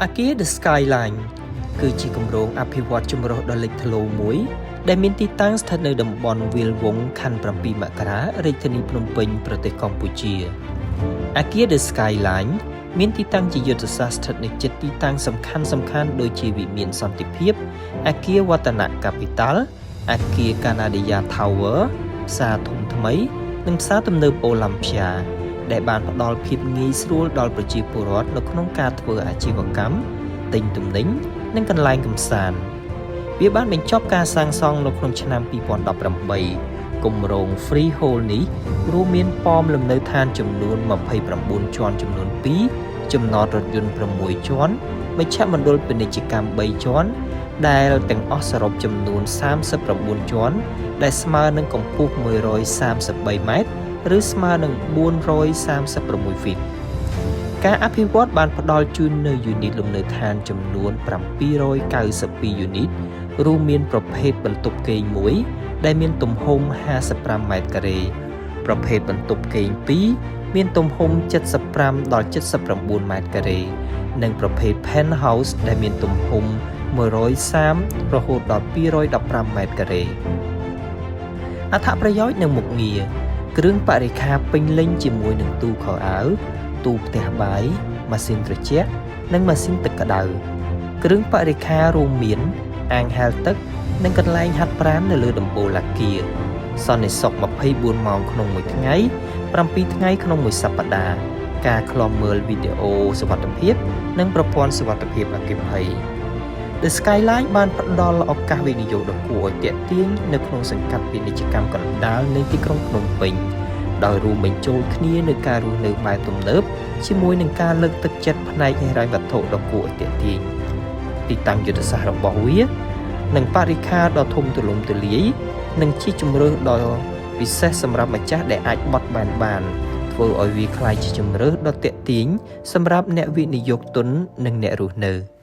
Akia The Skyline គឺជាគម្រោងអភិវឌ្ឍជំរកដ៏លេចធ្លោមួយដែលមានទីតាំងស្ថិតនៅតំបន់វាលវង្សខណ្ឌ7មករារាជធានីភ្នំពេញប្រទេសកម្ពុជា Akia The Skyline មានទីតាំងជាយុទ្ធសាស្ត្រស្ថិតនៅជិតទីតាំងសំខាន់ៗដូចជាវិមានសន្តិភាព Akia Watana Capital Akia Canada Tower ផ្សារធំថ្មីនិងផ្សារទំនើប Olympia ដែលបានផ្ដល់ភាពងាយស្រួលដល់ប្រជាពលរដ្ឋនៅក្នុងការធ្វើអាជីវកម្មទិញទំនិញនិងកន្លែងកម្សាន្តវាបានបញ្ចប់ការសាងសង់នៅក្នុងឆ្នាំ2018គម្រោង Freehold នេះរួមមានប៉មលំនៅឋានចំនួន29ជាន់ចំនួន2ចំណតរថយន្ត6ជាន់មជ្ឈមណ្ឌលពាណិជ្ជកម្ម3ជាន់ដែលទាំងអស់សរុបចំនួន39ជាន់ដែលស្មើនឹងកម្ពស់133ម៉ែត្រឬស្មើនឹង436ហ្វីតការអភិវឌ្ឍបានផ្ដល់ជូននៅយូនីតលំនៅឋានចំនួន792យូនីតរួមមានប្រភេទបន្ទប់គេង1ដែលមានទំហំ55ម៉ែត្រការ៉េប្រភេទបន្ទប់គេង2មានទំហំ75ដល់79ម៉ែត្រការ៉េនិងប្រភេទ Penthouse ដែលមានទំហំ130រហូតដល់215ម៉ែត្រការ៉េអត្ថប្រយោជន៍និងមុខងារគ្រឿងបរិក្ខារពេញលេញជាមួយនឹងទូខោអាវទូផ្ទះបាយម៉ាស៊ីនត្រជាក់និងម៉ាស៊ីនទឹកក្តៅគ្រឿងបរិក្ខាររួមមានអាងហែលទឹកនិងកន្លែងហាត់ប្រាណនៅលើដំបូលអាគារសន្តិសុខ24ម៉ោងក្នុងមួយថ្ងៃ7ថ្ងៃក្នុងមួយសប្តាហ៍ការឃ្លាំមើលវីដេអូសុវត្ថិភាពនិងប្រព័ន្ធសុវត្ថិភាពអគ្គិភ័យ The Skyline បានផ្ដល់ឱកាសវិនិយោគដ៏គួរឲ្យទាក់ទាញនៅក្នុងសង្កាត់ពាណិជ្ជកម្មកណ្ដាលនៃទីក្រុងភ្នំពេញដោយរួមបញ្ចូលគ្នានូវការរស់នៅបែបទំនើបជាមួយនឹងការលើកទឹកចិត្តផ្នែកហិរញ្ញវត្ថុដ៏គួរឲ្យទាក់ទាញទីតាំងយុទ្ធសាស្ត្ររបស់វានិងបរិក្ខារដ៏ធំទូលំទូលាយនិងជាជម្រើសដ៏ពិសេសសម្រាប់ម្ចាស់ដែលអាចបត់បែនបានធ្វើឲ្យវាក្លាយជាជម្រើសដ៏ទាក់ទាញសម្រាប់អ្នកវិនិយោគទុននិងអ្នករស់នៅ